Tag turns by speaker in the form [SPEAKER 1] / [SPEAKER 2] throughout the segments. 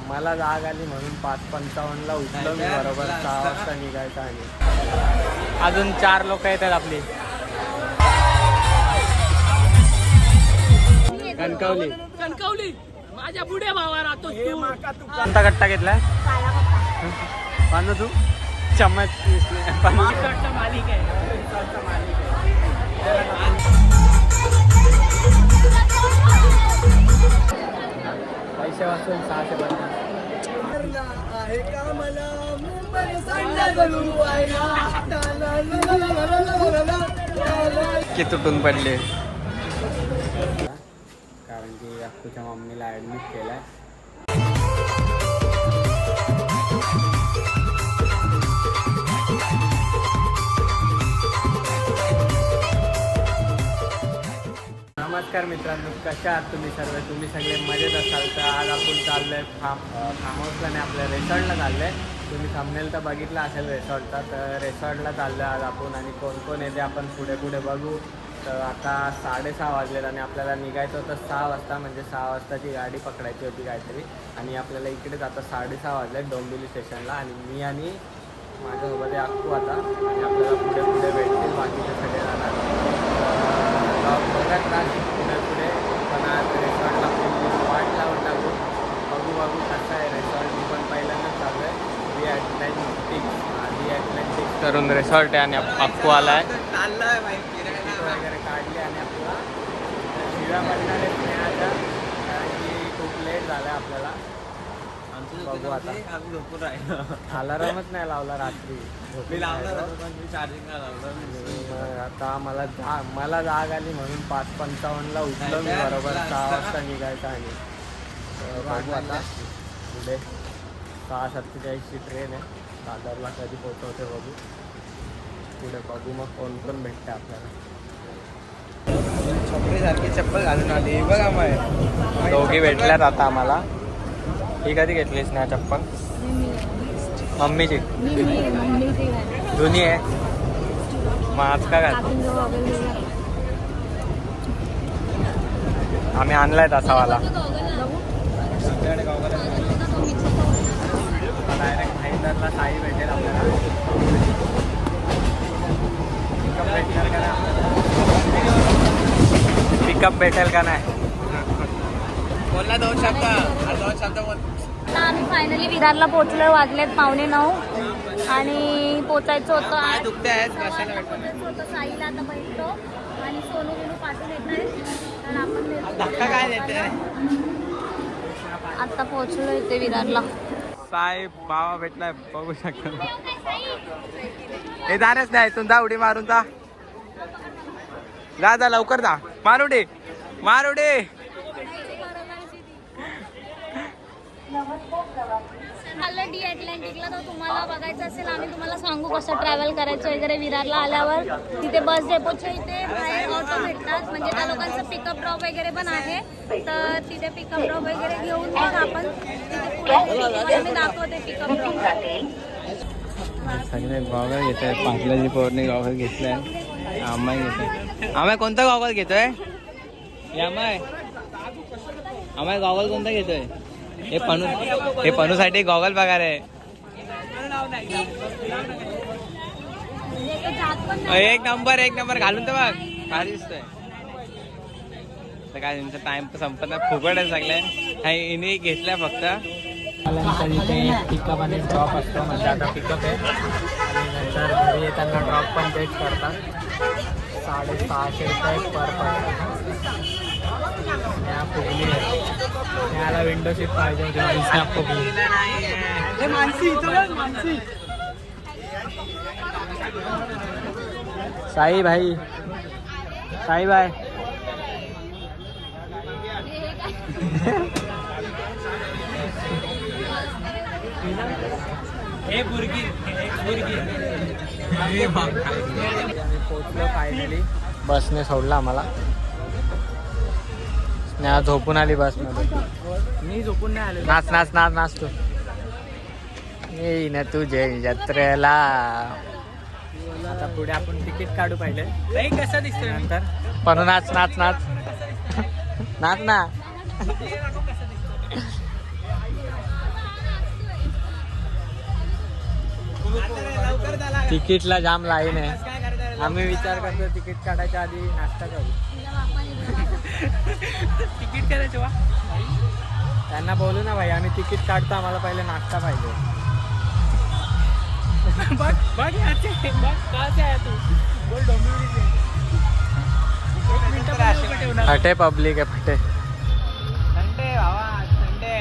[SPEAKER 1] मला जाग आली म्हणून 5:55ला उठलो मी, बरोबर 6 वाजता निघायचं. आणि अजून 4 लोक येतात आपली. कणकवली
[SPEAKER 2] माझ्या पुढे भावा राहतो.
[SPEAKER 1] कोणता गट्टा घेतलाय? बांधू तू चम्मच
[SPEAKER 2] मालिक आहे.
[SPEAKER 1] पैसे वाचून 650. की तुटून पडले कारण की अक्कूच्या मम्मीला ॲडमिट केलाय. नमस्कार मित्रांनो, कशा आहात तुम्ही सर्व? तुम्ही सगळे मजेत असाल तर आज आपण चाललोय फार्म हाऊसला नाही, आपल्या रिसॉर्टला चाललो आहे. तुम्ही थंबनेल तर बघितला असेल रिसॉर्टचा. तर रिसॉर्टला चाललो आहे आज आपण, आणि कोण कोण येते आपण पुढे पुढे बघू. तर आता 6:30 वाजलेत आणि आपल्याला निघायचं होतं 6 वाजता, म्हणजे 6 वाजताची गाडी पकडायची होती काहीतरी. आणि आपल्याला इकडेच आता 6:30 वाजले डोंबिवली स्टेशनला. आणि मी आणि माझ्यासोबत आहे अक्कू आता, आणि आपल्याला पुढे पुढे भेटतील बाकीचे सगळे जाणार. बघत राहतील पुढे पुढे. पण आज रिसॉर्टला वाट लावून टाकू, बघू कसं आहे रिसॉर्ट. मी पण पहिल्यांदाच चालू आहे. दी ॲटलांटिक करून रिसॉर्ट आहे, आणि अक्कू आला आहे वगैरे काढले. आणि आपल्याला शिव्या पडणार आहे स्नेहाच्या, कारण की खूप लेट झालं आहे आपल्याला. बघू आता. अलारामच नाही लावला रात्री, आता मला जाग आली म्हणून 5:55ला उठलो मी, बरोबर 6 वाजता निघायचं. आणि बघू आता पुढे 6:47ची ट्रेन आहे. दादरला कधी पोचवते बघू, पुढे बघू मग कोण कोण भेटते आपल्याला.
[SPEAKER 3] छपरीसारखी चप्पल घालून आली बघा. मग
[SPEAKER 1] दोघी भेटल्यात आता आम्हाला. ही कधी घेतलीस ना चप्पल? मम्मीची जुनी आहे, मग आज का घाल? आम्ही आणलाय तसावाला. डायरेक्ट हैदरला साई भेटेल आपल्याला. पिकअप भेटेल का नाही?
[SPEAKER 3] बोलला 2 शब्द बोल.
[SPEAKER 4] आम्ही फायनली विरारला पोहोचलो. वाजलेत 8:45 आणि पोचायचं होतं. साईला आता बघतो आणि सोनू पाठवून येत नाही, तर आपण
[SPEAKER 3] धक्का काय देते?
[SPEAKER 4] आता पोहोचलो इथे विरारला.
[SPEAKER 1] साहेब बाबा भेटलाय, बघू शकतो. हे जाणच नाही, इथून जा, उडी मारून जा. जा लवकर जा, मारुडे.
[SPEAKER 4] चाललं डी ॲटलांटिकला. तर तुम्हाला बघायचं असेल आणि तुम्हाला सांगू कसं ट्रॅव्हल करायचं वगैरे. विरारला आल्यावर तिथे बस डेपोच्या इथे ऑटो भेटतात, म्हणजे त्या लोकांचं पिकअप ड्रॉप वगैरे पण आहे. तर तिथे पिकअप ड्रॉप वगैरे घेऊन मग आपण तिथे पुढे मी दाखवते पिकअप ड्रॉप.
[SPEAKER 1] सगळे गॉगल घेतोय. पाटलाची पोरने गॉगल घेतलाय. आम्ही घेतोय. आम्ही कोणता गॉगल घेतोय? आम्ही गॉगल कोणता घेतोय? हे पनूसाठी गॉगल पगार आहे. एक नंबर घालून तर बघ, भारी दिसतोय. तर काय त्यांचा टाइम तर संपत नाही, फुकट आहे सगळ्या. हिने घेतलाय फक्त. इथे पिकअप आणि ड्रॉप असतो, म्हणजे आता पिकअप आहे आणि नंतर घरी येताना ड्रॉप पण तेच करतात. 650 रुपये पर पर्सन. त्याला विंडो सीट पाहिजे होती, साई भाई. पोचलो फायनली. बसने सोडला आम्हाला. स्नेहा झोपून आली बसमध्ये.
[SPEAKER 2] मी झोपून नाही आलो.
[SPEAKER 1] नाच तू. येई ना तुझे जत्रेला. आता पुढे आपण तिकीट काढू पाहिजे.
[SPEAKER 2] नाही कसं दिसतोय
[SPEAKER 1] नंतर पण नाच नाच ना. तिकीटला जाम लाईन आहे. आम्ही विचार करतो तिकीट काढायच्या आधी नाश्ता करू.
[SPEAKER 2] तिकीट करायचं वा
[SPEAKER 1] त्यांना बोलू ना भाई, आम्ही तिकीट काढतो, आम्हाला पहिले नाश्ता पाहिजे.
[SPEAKER 2] बघ बघ याचे बघ काचे आहे तू बोल डोंबिवलीचे. एक मिनिट पण उभं ठेवणार.
[SPEAKER 1] फटे पब्लिक आहे फटे.
[SPEAKER 3] संडे भावा, संडे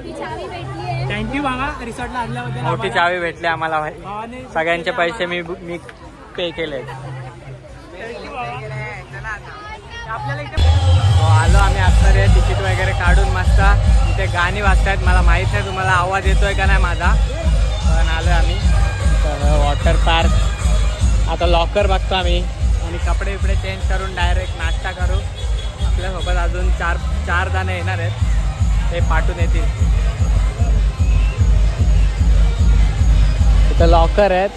[SPEAKER 4] ही चावी भेटली आहे.
[SPEAKER 2] थँक्यू बाबा रिसॉर्टला आणल्याबद्दल.
[SPEAKER 1] मोठी
[SPEAKER 2] आम्हाला.
[SPEAKER 1] चावी भेटली आम्हाला भाई.
[SPEAKER 2] भावाने
[SPEAKER 1] सगळ्यांचे पैसे मी पे केले.
[SPEAKER 2] आपल्याला इथे
[SPEAKER 1] आलो आम्ही आता रे, तिकीट वगैरे काढून मस्त. इथे गाणी वाजतायत, मला माहीत नाही तुम्हाला आवाज येतोय का नाही माझा, पण आलो आम्ही वॉटर पार्क. आता लॉकर बघतो आम्ही आणि कपडे बिपडे चेंज करून डायरेक्ट नाश्ता करू. आपल्यासोबत अजून चार जण येणार आहेत, ते पाठवून येतील. इथं लॉकर आहेत,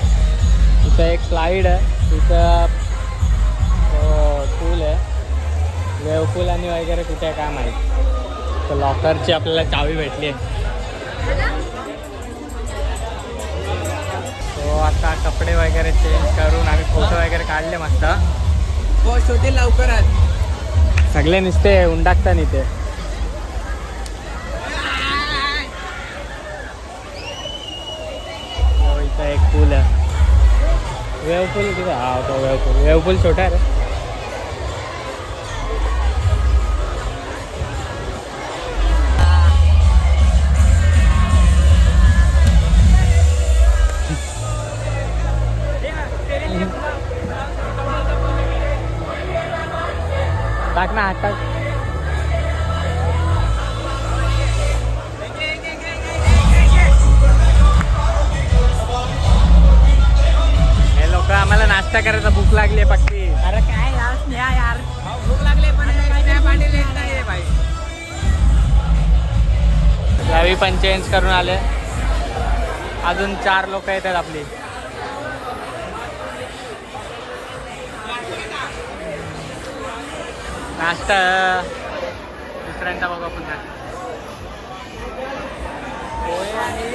[SPEAKER 1] इथं एक स्लाईड आहे, इथं पूल आहे, वेव पूल आणि वगैरे कुठे आहे काय माहीत. तर लॉकरची आपल्याला चावी भेटली आहे. तो आता कपडे वगैरे चेंज करून आम्ही फोटो वगैरे काढले मस्त.
[SPEAKER 3] पोस्ट होतील लवकरच.
[SPEAKER 1] सगळे नुसते उंडाकता इथे. हो, इथं एक पूल आहे, वेव पूल तिथे. हा तो वेव पूल छोटा आहे रे. टाक ना हात टाक. हे लोक आम्हाला नाश्ता करायचा, भूक लागली आहे पक्की.
[SPEAKER 2] अरे काय यार स्नेहा यार भूक लागले पण काय पाणी येत नाही भाई.
[SPEAKER 1] चावी पण चेंज करून आले. अजून 4 लोक येतात आपली. नाश्ता दुसऱ्यांचा बघा पुन्हा. पोहे आणि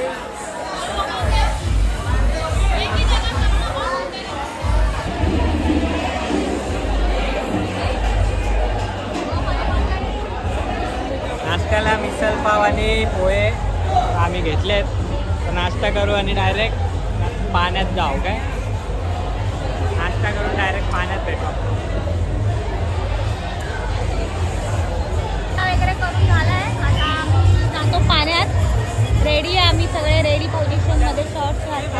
[SPEAKER 1] नाश्त्याला मिसळ पाव आणि पोहे आम्ही घेतलेत. तर नाश्ता करू आणि डायरेक्ट पाण्यात जाऊ. काय नाश्ता करून डायरेक्ट पाण्यात भेटू.
[SPEAKER 4] वगैरे करून झालाय. आता आम्ही जातो पाण्यात. रेडी आहे आम्ही सगळे, रेडी पोझिशन मध्ये शॉर्ट्स घालतो.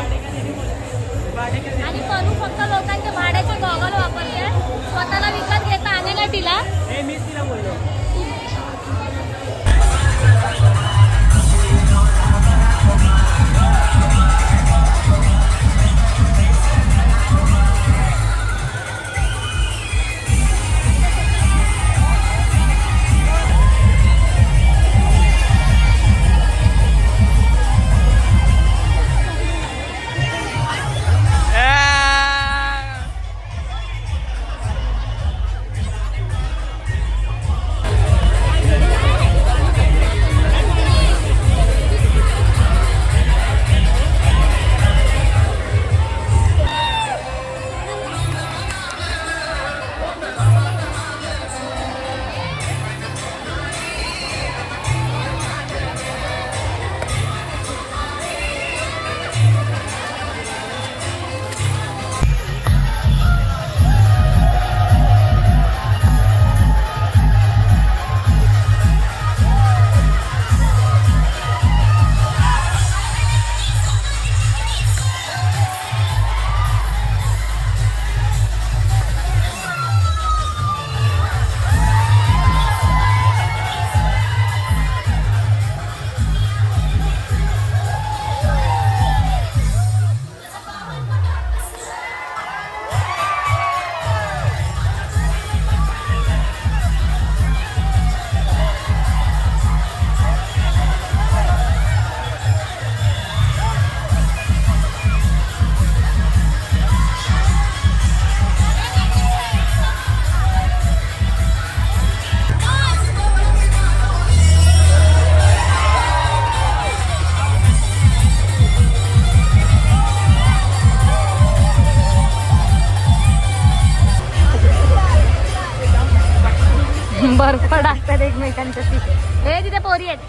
[SPEAKER 4] आणि करू फक्त लोकांच्या भाड्याचे गॉगल वापरते, स्वतःला विकत घेता आले ना तिला.
[SPEAKER 2] हे मीच तिला बोललो.
[SPEAKER 4] एकमेकांच्याशी. हे तिथे पोरी आहेत.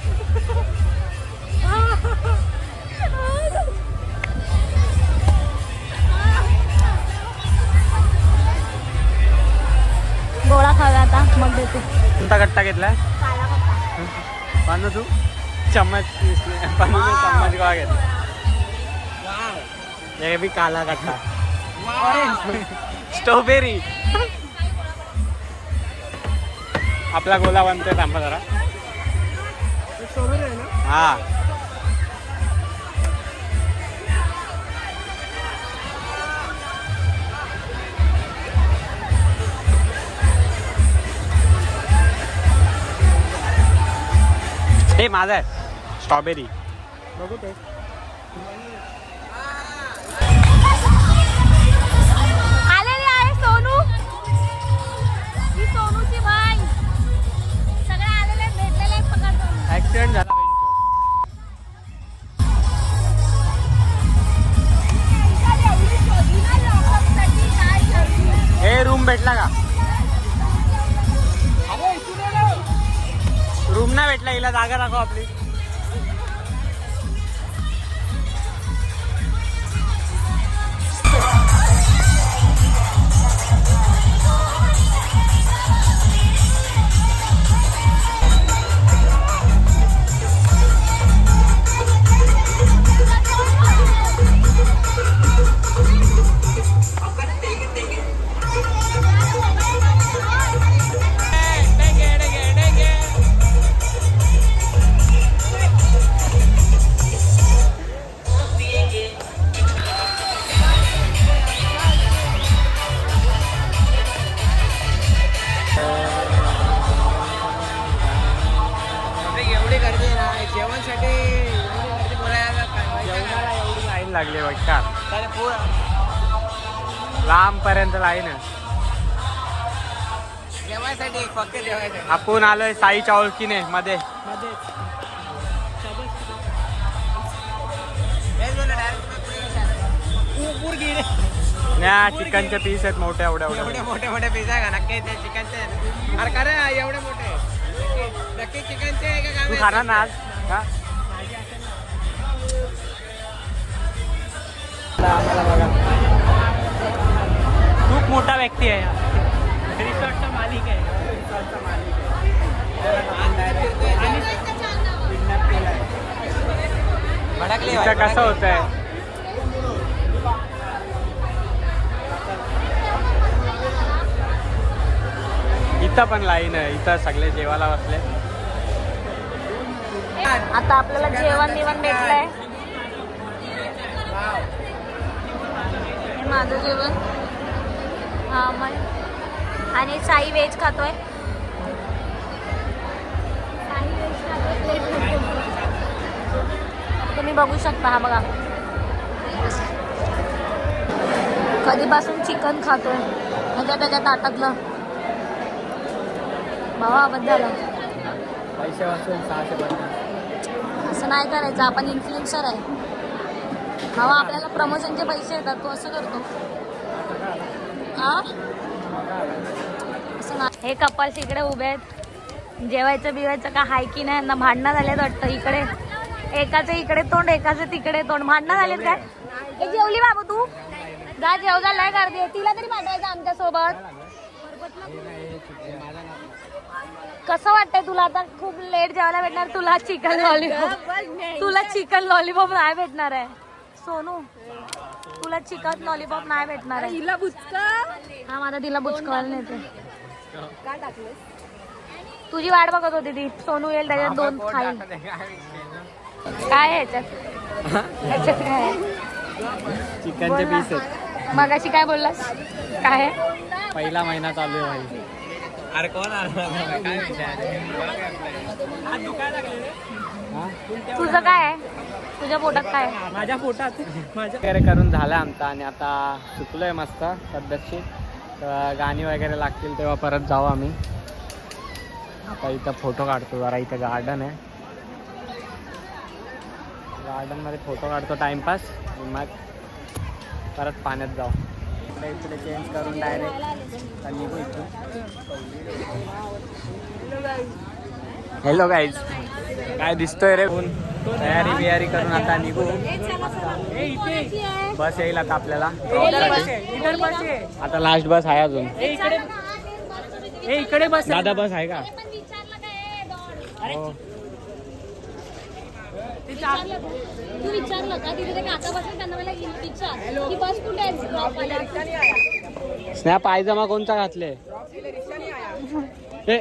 [SPEAKER 4] गोळा खावा आता मग देते.
[SPEAKER 1] कोणता गट्टा घेतलाय? पानू तू चम्मच पानू चम्मच गोळा घेतला. हे बी काला गट्टा. स्ट्रॉबेरी. आपला गोला बनतोय थांबा जरा. हा हे माझा आहे स्ट्रॉबेरी. बघू ते
[SPEAKER 4] आलेली आहे सोनू. ही सोनूची बाई. सगळे आलेले आहेत, भेटलेले आहेत. पकडतो.
[SPEAKER 1] ऍक्सिडेंट झाला. हे रूम भेटला का? रूम नाही भेटला. हिला जागा दाखव आपली.
[SPEAKER 3] एवढी गर्दी आहे ना जेवणसाठी.
[SPEAKER 1] जेवणाला एवढी लाईन लागली बघा. लांब पर्यंत लाईन आहे.
[SPEAKER 3] जेवायसाठी फक्त जेवायसाठी.
[SPEAKER 1] आपण आलोय साईच्या ओळखीने मध्ये. चिकनचे पीस आहेत मोठे एवढ्या
[SPEAKER 3] एवढे मोठे मोठे पिझ्झा का नक्की ते चिकनचे. अरे खरं एवढे मोठे नक्की चिकनचे का
[SPEAKER 1] तू खाणार ना आज का? आम्हाला बघा खूप मोठा व्यक्ती आहे.
[SPEAKER 2] रिसॉर्टचा मालिक आहे.
[SPEAKER 3] भडकले
[SPEAKER 1] कसं होत आहे? इथं पण लाईन आहे. इथं सगळे जेवायला बसले.
[SPEAKER 4] आता आपल्याला जेवण बिवण भेटलंय. हे माझं जेवण. हा मग आणि साई व्हेज खातोय. तुम्ही बघू शकता. हा बघा कधीपासून चिकन खातोय. त्याच्या ताटातलं भावा बंद झालं.
[SPEAKER 1] पैसे वाचून 650.
[SPEAKER 4] असं नाही करायचं. आपण इन्फ्लुएन्सर आहे भावा. आपल्याला प्रमोशनचे पैसे येतात. तू असं करतो हा? असं नाही. हे कपल्स इकडे उभे आहेत. जेवायचं बिवायचं का हाय की नाही. यांना भांडणं झालेत वाटतं. इकडे एकाचं इकडे तोंड एकाचं तिकडे तोंड. भांडणं झालेत काय? हे जेवली बाबू तू? जा जेव. झालाय गर्दी आहे. तिला तरी पाठवायचं आमच्यासोबत. कसं वाटतंय तुला? आता खूप लेट जेवायला भेटणार. तुला चिकन लॉलीपॉप. तुला चिकन लॉलीपॉप नाही भेटणार आहे सोनू. तुला चिकन लॉलीपॉप नाही भेटणार आहे.
[SPEAKER 2] हिला बुचका.
[SPEAKER 4] हा माझा तिला बुचकाल नेते. तुझी वाट बघत होती ती. सोनू येईल त्याच्यात 2 खाईल. काय आहे याच्यात? याच्यात काय आहे?
[SPEAKER 1] चिकनचे पीस आहेत.
[SPEAKER 4] मगाशी काय बोललास? काय आहे?
[SPEAKER 1] पहिला महिना चालू आहे भाई.
[SPEAKER 3] अरे कोण काय
[SPEAKER 4] तुझं काय आहे? तुझ्या पोटात काय आहे?
[SPEAKER 2] माझ्या पोटात माझ्या
[SPEAKER 1] वगैरे करून झालं आमचं आणि आता सुकलोय मस्त पद्धतशीर. तर गाणी वगैरे लागतील तेव्हा परत जाऊ आम्ही. आता इथं फोटो काढतो जरा. इथं गार्डन आहे. गार्डनमध्ये फोटो काढतो टाइमपास. मग परत पाण्यात जाऊ. इकडे चेंज करून डायरेक्ट निघू इथून. हॅलो गाईज, काय दिसतोय रे ऊन. तयारी बियारी करून आता निघू. बस येईल आता आपल्याला आता लास्ट बस आहे अजून.
[SPEAKER 2] इकडे बस.
[SPEAKER 1] दादा बस आहे का? हो.
[SPEAKER 4] तू विचारलं का तिथे ते काका बसले त्यांना मला विचार की बस कुठे आहे.
[SPEAKER 1] स्नॅप पायजमा कोणता घातले? ए,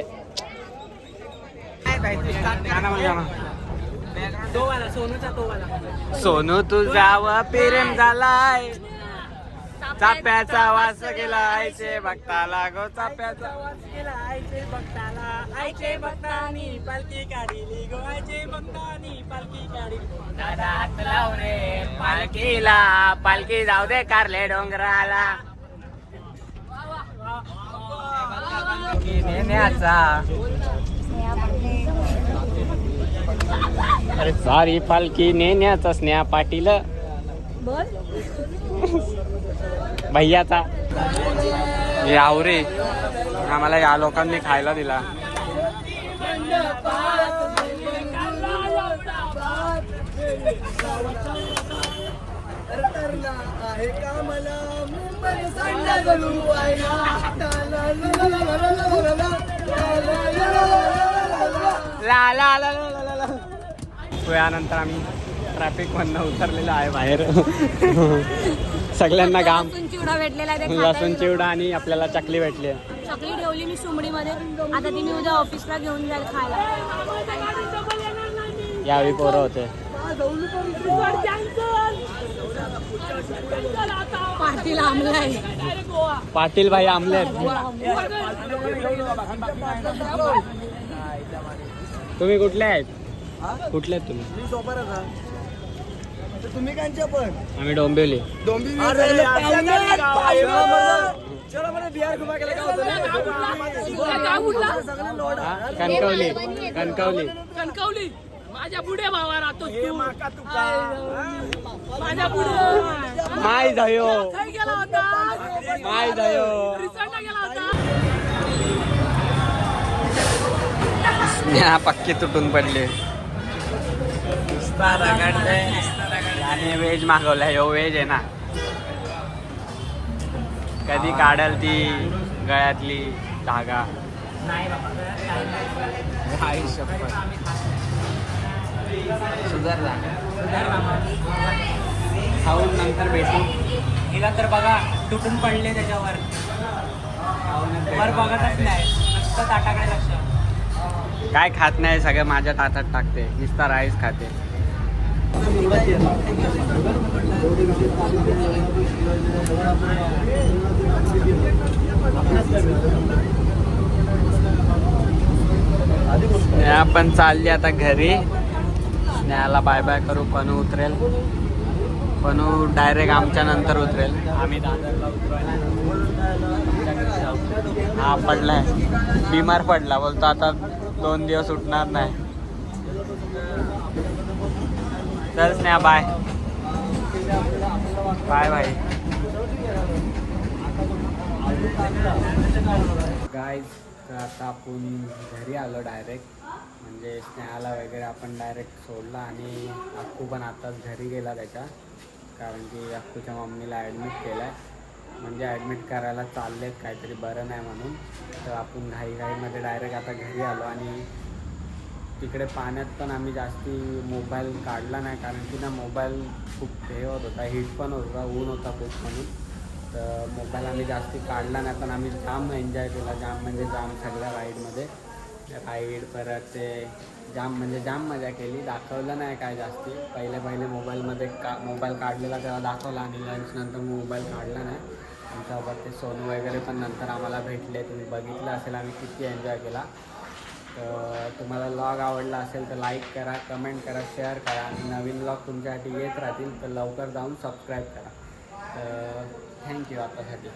[SPEAKER 1] गाणं म्हण, गाणं.
[SPEAKER 2] तो वाला सोनूचा तो वाला.
[SPEAKER 1] सोनू तुझा प्रेम झालाय, चाप्याचा वास गेला आईचे भक्ताला गो चाप्याचा.
[SPEAKER 2] आईचे भक्ताला आईचे भक्तानी पालखी काढली गो आईचे भक्तानी पालखी काढली.
[SPEAKER 1] दादा हात लाव रे पालखीला, पालखी जाऊ दे कारले डोंगराला. नेण्याचा अरे सारी पालखी नेण्याचा स्नेहा पाटील भैयाचा. याव रे, आम्हाला या लोकांनी खायला दिला. ला ला ला ला ला ला. यानंतर आम्ही ट्रॅफिक मधनं उतरलेलो आहे बाहेर. सगळ्यांना घाम.
[SPEAKER 4] चिवडा भेटलेला आहे ते
[SPEAKER 1] लसूण चिवडा आणि आपल्याला चकली भेटली.
[SPEAKER 4] चकली ठेवली मी सुमडीमध्ये. आता ती मी उद्या ऑफिसला घेऊन जाईल खायला.
[SPEAKER 1] यावेळी पोरं होते.
[SPEAKER 4] पाटील आमला आहे.
[SPEAKER 1] पाटील भाई आमले आहेत. तुम्ही कुठले आहेत? कुठले आहेत तुम्ही?
[SPEAKER 3] तुम्ही कांच्या पण
[SPEAKER 1] आम्ही डोंबिवली. कणकवली. कणकवली.
[SPEAKER 2] कणकवली. माझ्या पुढे भावा राहतो माझ्या पुढे.
[SPEAKER 1] माय जायो,
[SPEAKER 2] गेला होता.
[SPEAKER 1] माय जायो.
[SPEAKER 2] रिसॉर्टला गेला होता.
[SPEAKER 1] स्नेहा पक्की तुटून पडले. आणि व्हेज मागवलाय. ह्यो व्हेज आहे ना. कधी काढल ती गळ्यातली धागा. सुधारला. खाऊन नंतर भेटू.
[SPEAKER 2] हिला तर बघा तुटून पडले त्याच्यावर. वर बघतच नाही, नुसतं ताटाकडे लक्ष.
[SPEAKER 1] काय खात नाही, सगळं माझ्या ताटात टाकते. नुसता राईस खाते. आपण चालली आता घरी. स्नेहाला बाय बाय करू. पनू उतरेल. पनू डायरेक्ट आमच्या नंतर उतरेल. आम्ही दादरला उतरायला हा पडलाय, बिमार पडला. बोलतो आता 2 दिवस उठणार नाही. चल Sneha bye bye bye. Guys, तर आता आपण घरी आलो डायरेक्ट. म्हणजे स्नेहाला वगैरे आपण डायरेक्ट सोडला आणि अक्कू पण आताच घरी गेला त्याच्या. कारण की अक्कूच्या मम्मीला ॲडमिट केलं आहे. म्हणजे ॲडमिट करायला चालले आहेत, काहीतरी बरं नाही म्हणून. तर आपण घाईघाईमध्ये डायरेक्ट आता घरी आलो. आणि तिकडे पाण्यात पण आम्ही जास्ती मोबाईल काढला नाही, कारण की ना मोबाईल खूप हे होत होता, हीट पण होत होता, ऊन होता खूप म्हणून. तर मोबाईल आम्ही जास्ती काढला नाही. पण आम्ही जाम एन्जॉय केला. जाम म्हणजे जाम. सगळ्या राईडमध्ये राईड परत ते जाम म्हणजे जाम मजा केली. दाखवलं नाही काय जास्ती. पहिले मोबाईलमध्ये मोबाईल काढलेला तेव्हा दाखवला आणि लंचनंतर मोबाईल काढला नाही. आमच्यासोबत ते सोनू वगैरे पण नंतर आम्हाला भेटले. तुम्ही बघितलं असेल आम्ही किती एन्जॉय केला. तर तुम्हाला व्लॉग आवडला असेल तर लाईक करा, कमेंट करा, शेअर करा. आणि नवीन व्लॉग तुमच्यासाठी येत राहतील तर लवकर जाऊन सबस्क्राईब करा. तर थँक्यू आतासाठी.